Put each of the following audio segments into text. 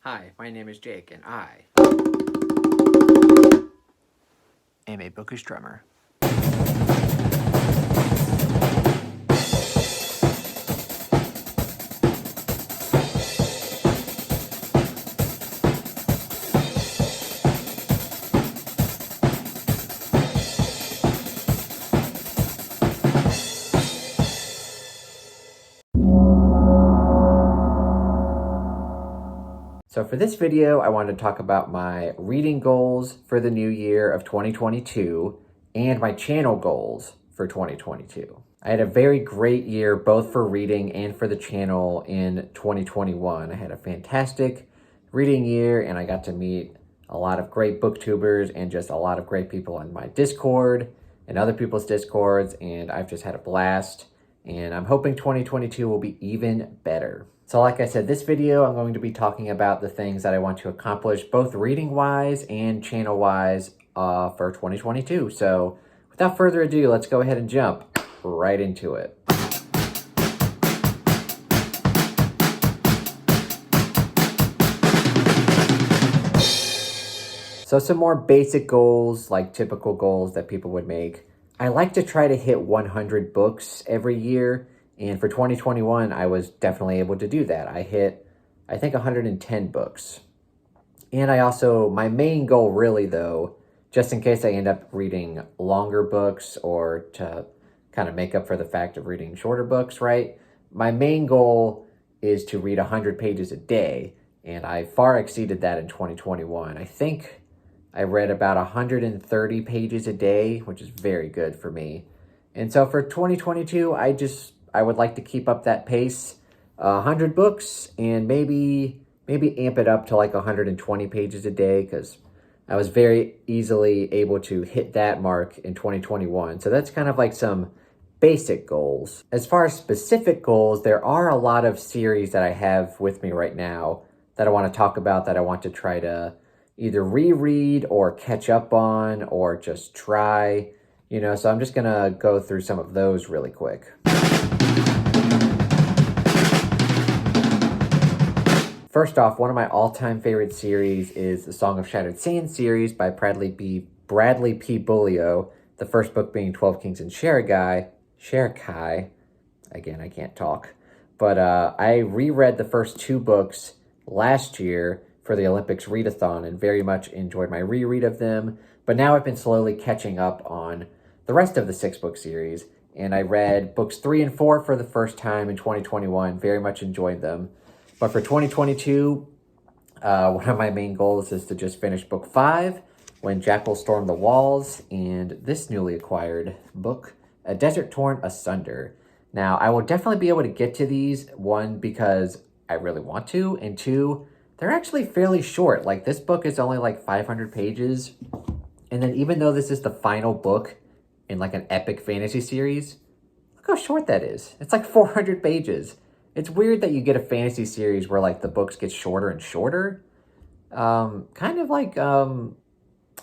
Hi, my name is Jake, and I am a bookish drummer. So for this video, I wanted to talk about my reading goals for the new year of 2022 and my channel goals for 2022. I had a very great year, both for reading and for the channel in 2021. I had a fantastic reading year and I got to meet a lot of great booktubers and just a lot of great people on my Discord and other people's Discords, and I've just had a blast. And I'm hoping 2022 will be even better. So like I said, this video, I'm going to be talking about the things that I want to accomplish, both reading-wise and channel-wise for 2022. So without further ado, let's go ahead and jump right into it. So some more basic goals, like typical goals that people would make. I like to try to hit 100 books every year. And for 2021, I was definitely able to do that. I hit, I think, 110 books. And I also, my main goal really though, just in case I end up reading longer books or to kind of make up for the fact of reading shorter books, right? My main goal is to read 100 pages a day. And I far exceeded that in 2021. I think I read about 130 pages a day, which is very good for me. And so for 2022, I would like to keep up that pace, 100 books, and maybe amp it up to like 120 pages a day, because I was very easily able to hit that mark in 2021. So that's kind of like some basic goals. As far as specific goals, there are a lot of series that I have with me right now that I want to talk about, that I want to try to either reread or catch up on or just try, so I'm just gonna go through some of those really quick. First off, one of my all-time favorite series is the Song of Shattered Sand series by Bradley P. Beaulieu, the first book being 12 Kings and Sherakai. Again, I can't talk. But I reread the first two books last year for the Olympics readathon and very much enjoyed my reread of them. But now I've been slowly catching up on the rest of the 6-book series, and I read books 3 and 4 for the first time in 2021, very much enjoyed them. But for 2022, one of my main goals is to just finish book 5, When Jackals Storm the Walls, and this newly acquired book, A Desert Torn Asunder. Now, I will definitely be able to get to these, one, because I really want to, and two, they're actually fairly short. Like, this book is only like 500 pages, and then even though this is the final book in like an epic fantasy series, look how short that is. It's like 400 pages. It's weird that you get a fantasy series where like the books get shorter and shorter. Kind of like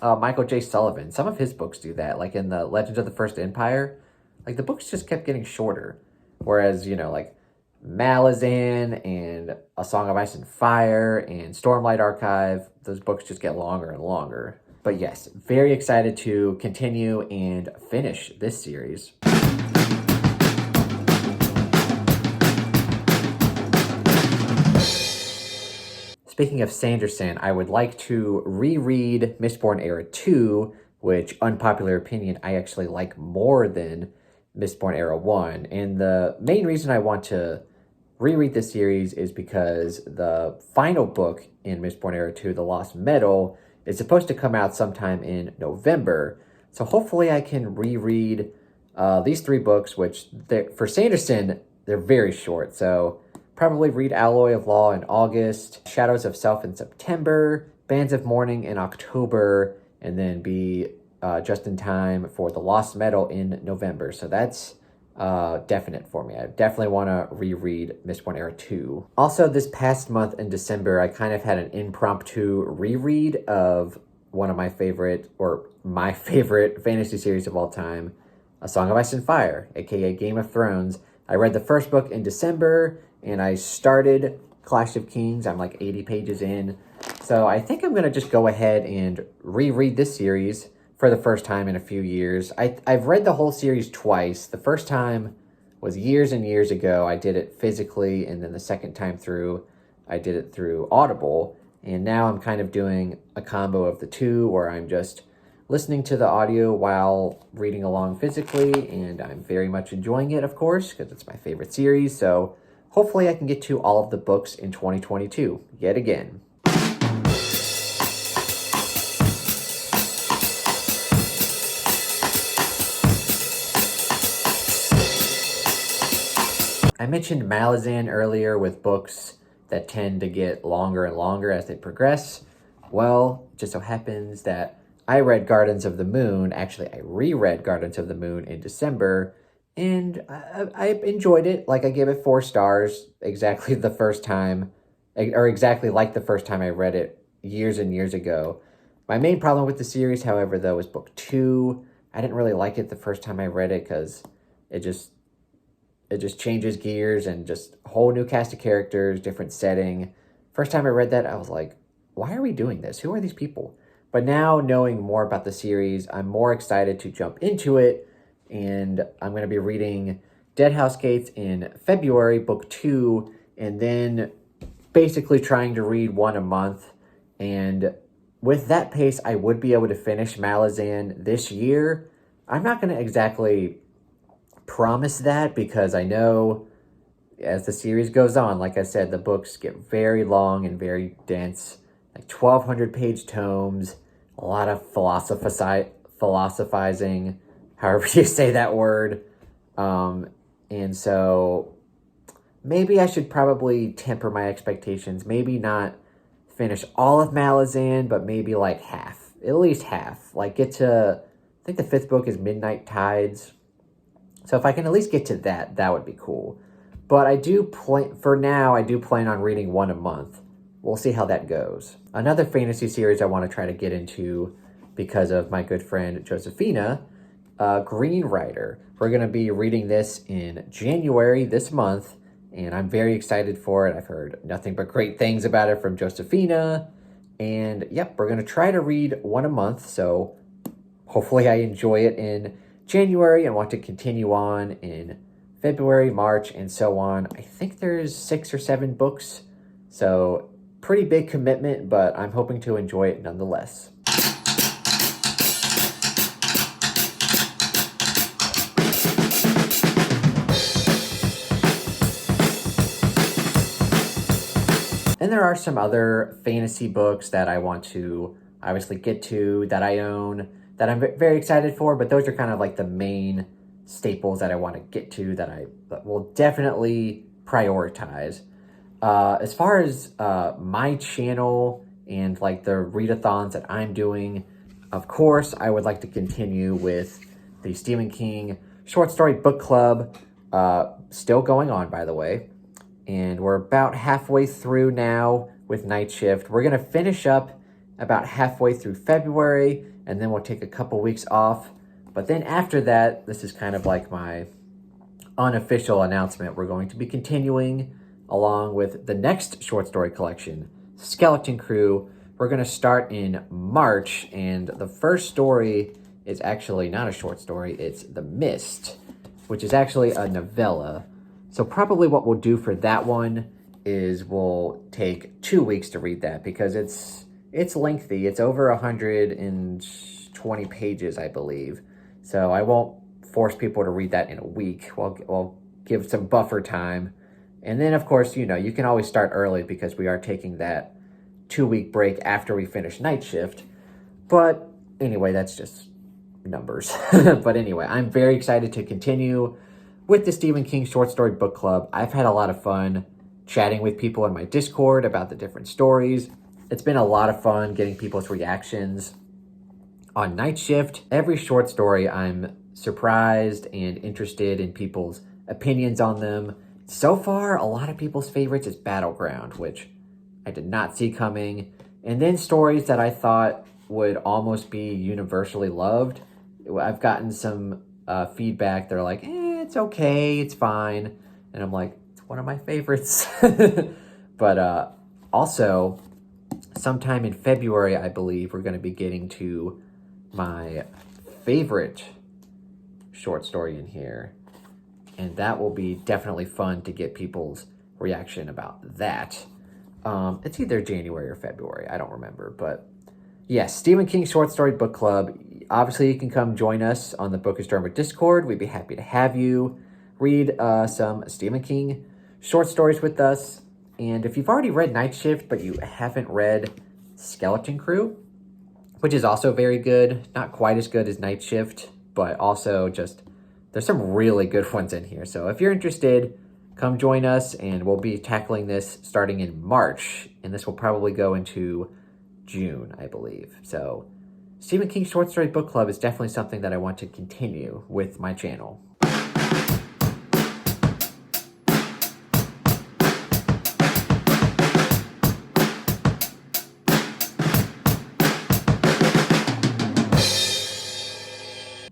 Michael J. Sullivan. Some of his books do that. Like in the Legends of the First Empire, like the books just kept getting shorter. Whereas, like Malazan and A Song of Ice and Fire and Stormlight Archive, those books just get longer and longer. But yes, very excited to continue and finish this series. Speaking of Sanderson, I would like to reread Mistborn Era 2, which, unpopular opinion, I actually like more than Mistborn Era 1. And the main reason I want to reread this series is because the final book in Mistborn Era 2, The Lost Metal, is supposed to come out sometime in November. So hopefully I can reread these 3 books, which for Sanderson, they're very short. So probably read Alloy of Law in August, Shadows of Self in September, Bands of Mourning in October, and then be just in time for The Lost Metal in November. So that's definite for me. I definitely want to reread Mistborn Era 2. Also, this past month in December, I kind of had an impromptu reread of one of my favorite fantasy series of all time, A Song of Ice and Fire, aka Game of Thrones. I read the first book in December, and I started Clash of Kings. I'm like 80 pages in. So I think I'm going to just go ahead and reread this series for the first time in a few years. I've read the whole series twice. The first time was years and years ago. I did it physically, and then the second time through, I did it through Audible. And now I'm kind of doing a combo of the two where I'm just listening to the audio while reading along physically, and I'm very much enjoying it, of course, because it's my favorite series. So hopefully I can get to all of the books in 2022, yet again. I mentioned Malazan earlier with books that tend to get longer and longer as they progress. Well, it just so happens that I read Gardens of the Moon. Actually, I reread Gardens of the Moon in December, and I enjoyed it. Like, I gave it 4 stars exactly the first time, or exactly like the first time I read it years and years ago. My main problem with the series, however, though, is book 2. I didn't really like it the first time I read it because it just changes gears and just a whole new cast of characters, different setting. First time I read that, I was like, why are we doing this? Who are these people? But now, knowing more about the series, I'm more excited to jump into it, and I'm going to be reading Dead House Gates in February, book 2, and then basically trying to read 1 a month. And with that pace, I would be able to finish Malazan this year. I'm not going to exactly promise that, because I know as the series goes on, like I said, the books get very long and very dense, like 1,200 page tomes, a lot of philosophizing, however you say that word. And so maybe I should probably temper my expectations. Maybe not finish all of Malazan, but maybe like half, at least half. Like get to, I think the 5th book is Midnight Tides. So if I can at least get to that, that would be cool. But I do plan on reading 1 a month. We'll see how that goes. Another fantasy series I want to try to get into because of my good friend Josephina, Green Rider. We're going to be reading this in January this month, and I'm very excited for it. I've heard nothing but great things about it from Josephina. And yep, we're going to try to read 1 a month, so hopefully I enjoy it in January and want to continue on in February, March, and so on. I think there's 6 or 7 books, so pretty big commitment, but I'm hoping to enjoy it nonetheless. And there are some other fantasy books that I want to obviously get to, that I own, that I'm very excited for, but those are kind of like the main staples that I want to get to, that I will definitely prioritize. As far as my channel and like the readathons that I'm doing, of course, I would like to continue with the Stephen King Short Story Book Club, still going on, by the way. And we're about halfway through now with Night Shift. We're going to finish up about halfway through February, and then we'll take a couple weeks off. But then after that, this is kind of like my unofficial announcement. We're going to be continuing along with the next short story collection, Skeleton Crew. We're going to start in March, and the first story is actually not a short story. It's The Mist, which is actually a novella. So probably what we'll do for that one is we'll take 2 weeks to read that, because it's lengthy. It's over 120 pages, I believe. So I won't force people to read that in a week. We'll give some buffer time. And then, of course, you can always start early, because we are taking that 2-week break after we finish Night Shift. But anyway, that's just numbers. But anyway, I'm very excited to continue with the Stephen King Short Story Book Club. I've had a lot of fun chatting with people in my Discord about the different stories. It's been a lot of fun getting people's reactions on Night Shift. Every short story, I'm surprised and interested in people's opinions on them. So far, a lot of people's favorites is Battleground, which I did not see coming. And then stories that I thought would almost be universally loved. I've gotten some feedback. They're like, it's okay, it's fine. And I'm like, it's one of my favorites. But also, sometime in February, I believe, we're going to be getting to my favorite short story in here. And that will be definitely fun to get people's reaction about that. It's either January or February. I don't remember. But yes, Stephen King Short Story Book Club. Obviously, you can come join us on the Bookish Drummer Discord. We'd be happy to have you read some Stephen King short stories with us. And if you've already read Night Shift, but you haven't read Skeleton Crew, which is also very good, not quite as good as Night Shift, but also just, there's some really good ones in here. So if you're interested, come join us, and we'll be tackling this starting in March, and this will probably go into June, I believe. So Stephen King Short Story Book Club is definitely something that I want to continue with my channel.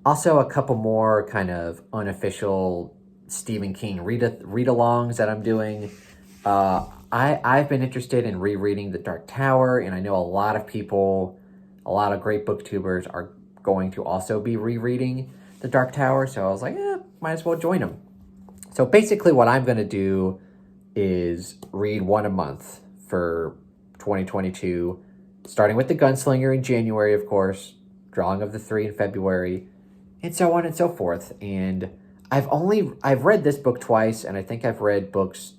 Also, a couple more kind of unofficial Stephen King read-alongs that I'm doing. I've been interested in rereading The Dark Tower, and I know a lot of people, a lot of great booktubers are going to also be rereading The Dark Tower, so I was like, might as well join them. So basically what I'm going to do is read one a month for 2022, starting with The Gunslinger in January, of course, Drawing of the Three in February, and so on and so forth. And I've read this book twice, and I think I've read books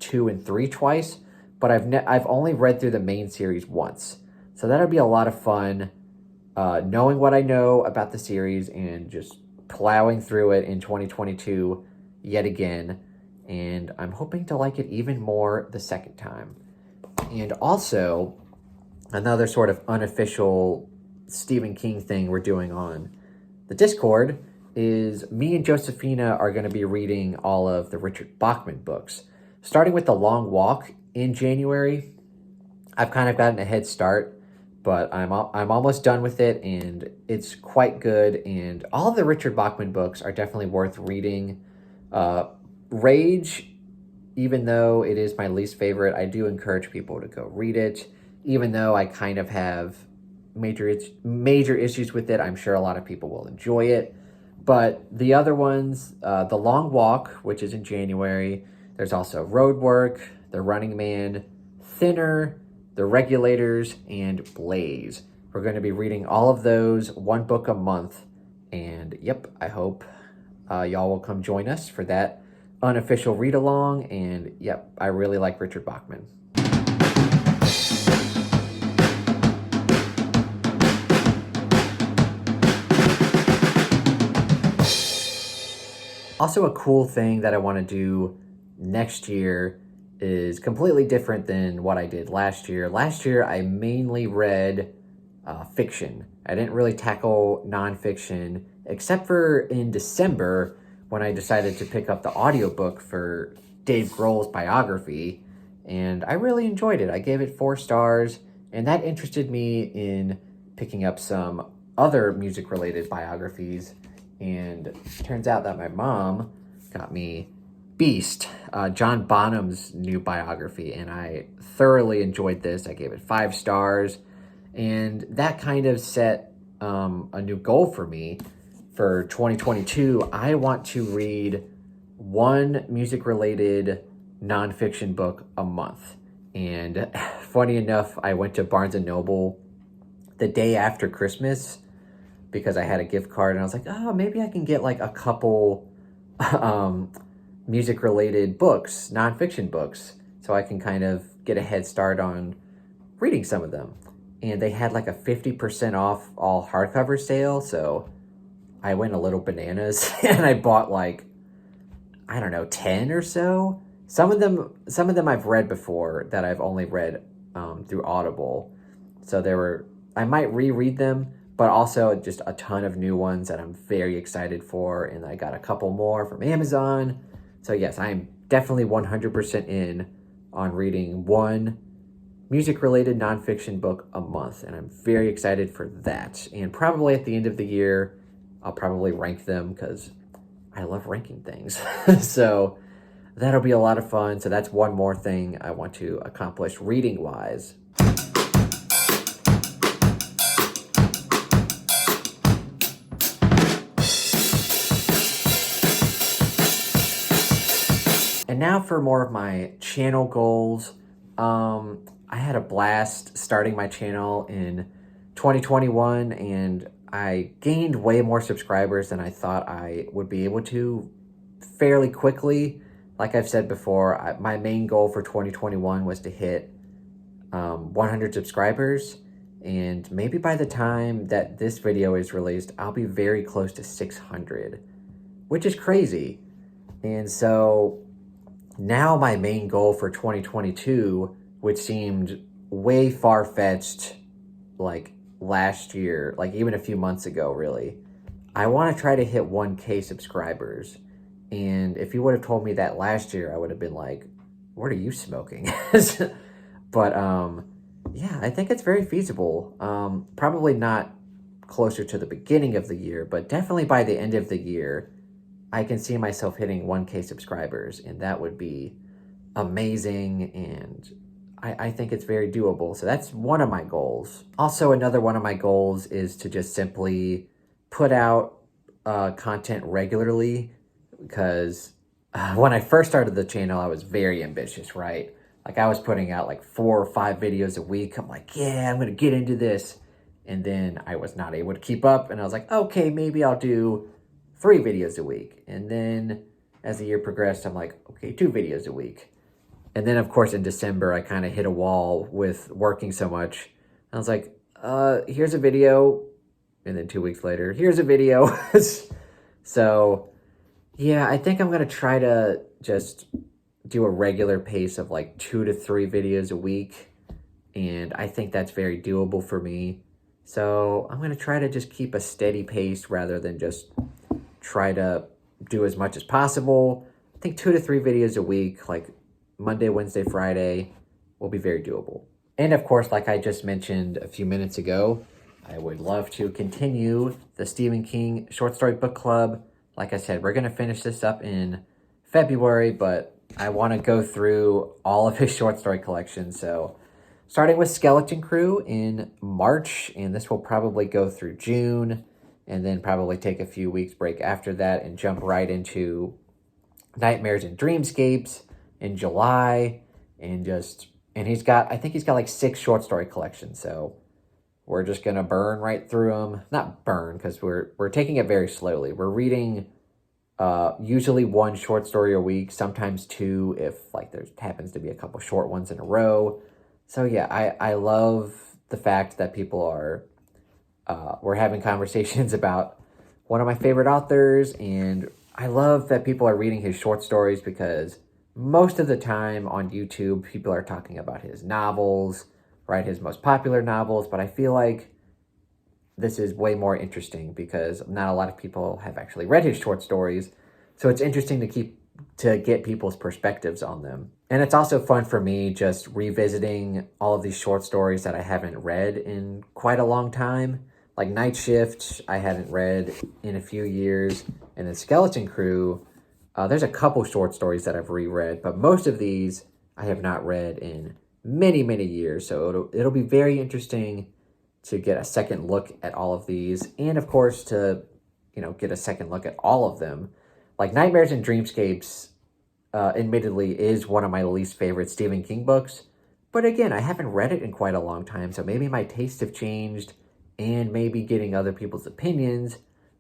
2 and 3 twice, but I've only read through the main series once. So that'll be a lot of fun, knowing what I know about the series and just plowing through it in 2022 yet again. And I'm hoping to like it even more the second time. And also, another sort of unofficial Stephen King thing we're doing on the Discord is me and Josephina are going to be reading all of the Richard Bachman books, starting with The Long Walk in January. I've kind of gotten a head start, but I'm almost done with it, and it's quite good. And all of the Richard Bachman books are definitely worth reading. Rage, even though it is my least favorite, I do encourage people to go read it, even though I kind of have major issues with it. I'm sure a lot of people will enjoy it. But the other ones, The Long Walk, which is in January, there's also Roadwork, The Running Man, Thinner, The Regulators, and Blaze. We're going to be reading all of those, one book a month. And yep, I hope y'all will come join us for that unofficial read-along. And yep, I really like Richard Bachman. Also, a cool thing that I want to do next year is completely different than what I did last year. Last year, I mainly read fiction. I didn't really tackle nonfiction, except for in December when I decided to pick up the audiobook for Dave Grohl's biography, and I really enjoyed it. I gave it 4 stars, and that interested me in picking up some other music-related biographies. And it turns out that my mom got me Beast, John Bonham's new biography, and I thoroughly enjoyed this. I gave it 5 stars, and that kind of set a new goal for me for 2022. I want to read one music-related nonfiction book a month. And funny enough, I went to Barnes & Noble the day after Christmas because I had a gift card, and I was like, oh, maybe I can get like a couple music-related books, nonfiction books, so I can kind of get a head start on reading some of them. And they had like a 50% off all hardcover sale, so I went a little bananas, and I bought like, I don't know, 10 or so. Some of them I've read before that I've only read through Audible, so I might reread them, but also just a ton of new ones that I'm very excited for, and I got a couple more from Amazon. So yes, I'm definitely 100% in on reading one music-related nonfiction book a month, and I'm very excited for that. And probably at the end of the year, I'll probably rank them because I love ranking things. So that'll be a lot of fun. So that's one more thing I want to accomplish reading-wise. And now for more of my channel goals. I had a blast starting my channel in 2021, and I gained way more subscribers than I thought I would be able to fairly quickly. Like I've said before, my main goal for 2021 was to hit 100 subscribers, and maybe by the time that this video is released, I'll be very close to 600, which is crazy. And so now my main goal for 2022, which seemed way far-fetched like last year, like even a few months ago, really, I want to try to hit 1K subscribers. And if you would have told me that last year, I would have been like, what are you smoking? But yeah, I think it's very feasible. Probably not closer to the beginning of the year, but definitely by the end of the year, I can see myself hitting 1K subscribers, and that would be amazing, and I think it's very doable. So that's one of my goals. Also, another one of my goals is to just simply put out content regularly, because when I first started the channel, I was very ambitious, right? Like I was putting out like 4 or 5 videos a week. I'm like, yeah, I'm going to get into this. And then I was not able to keep up, and I was like, okay, maybe I'll do 3 videos a week. And then as the year progressed, I'm like, okay, 2 videos a week. And then of course in December, I kind of hit a wall with working so much. I was like, here's a video. And then 2 weeks later, here's a video. So yeah, I think I'm going to try to just do a regular pace of like 2 to 3 videos a week. And I think that's very doable for me. So I'm going to try to just keep a steady pace rather than just try to do as much as possible. I think 2 to 3 videos a week, like Monday, Wednesday, Friday, will be very doable. And of course, like I just mentioned a few minutes ago, I would love to continue the Stephen King short story book club. Like I said, we're going to finish this up in February, but I want to go through all of his short story collection. So starting with Skeleton Crew in March, and this will probably go through June, and then probably take a few weeks break after that and jump right into Nightmares and Dreamscapes in July. And he's got, I think he's got like 6 short story collections. So we're just going to burn right through them. Not burn, because we're taking it very slowly. We're reading usually 1 short story a week, sometimes 2 if like there happens to be a couple short ones in a row. So yeah, I love the fact that people are, we're having conversations about one of my favorite authors, and I love that people are reading his short stories, because most of the time on YouTube, people are talking about his novels, right? His most popular novels, but I feel like this is way more interesting because not a lot of people have actually read his short stories. So it's interesting to get people's perspectives on them. And it's also fun for me just revisiting all of these short stories that I haven't read in quite a long time. Like Night Shift, I hadn't read in a few years. And then Skeleton Crew, there's a couple short stories that I've reread, but most of these I have not read in many, many years. So it'll be very interesting to get a second look at all of these. And of course, to, get a second look at all of them. Like Nightmares and Dreamscapes, admittedly, is one of my least favorite Stephen King books. But again, I haven't read it in quite a long time, so maybe my tastes have changed, and maybe getting other people's opinions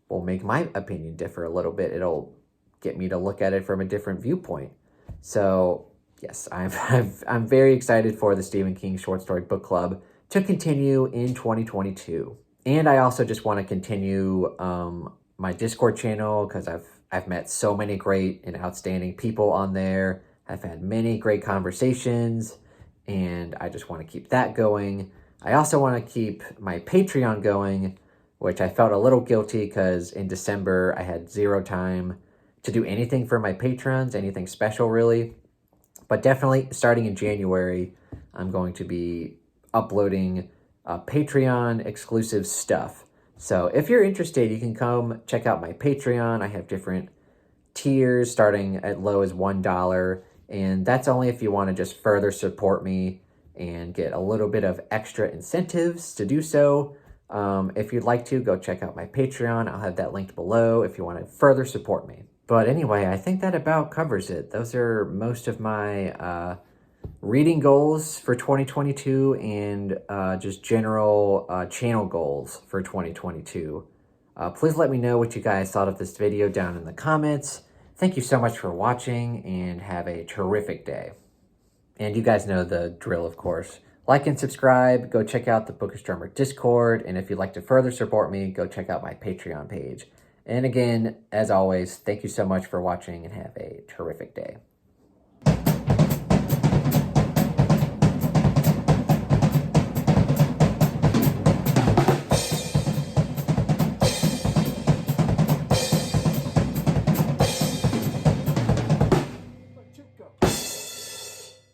will make my opinion differ a little bit. It'll get me to look at it from a different viewpoint. So yes, I'm very excited for the Stephen King Short Story Book Club to continue in 2022. And I also just want to continue my Discord channel, because I've met so many great and outstanding people on there. I've had many great conversations, and I just want to keep that going. I also want to keep my Patreon going, which I felt a little guilty because in December I had 0 time to do anything for my patrons, anything special really. But definitely starting in January, I'm going to be uploading Patreon exclusive stuff. So if you're interested, you can come check out my Patreon. I have different tiers starting at low as $1. And that's only if you want to just further support me and get a little bit of extra incentives to do so. If you'd like to, go check out my Patreon. I'll have that linked below if you want to further support me. But anyway, I think that about covers it. Those are most of my reading goals for 2022 and just general channel goals for 2022. Please let me know what you guys thought of this video down in the comments. Thank you so much for watching and have a terrific day. And you guys know the drill, of course. Like and subscribe, go check out the Bookish Drummer Discord, and if you'd like to further support me, go check out my Patreon page. And again, as always, thank you so much for watching and have a terrific day.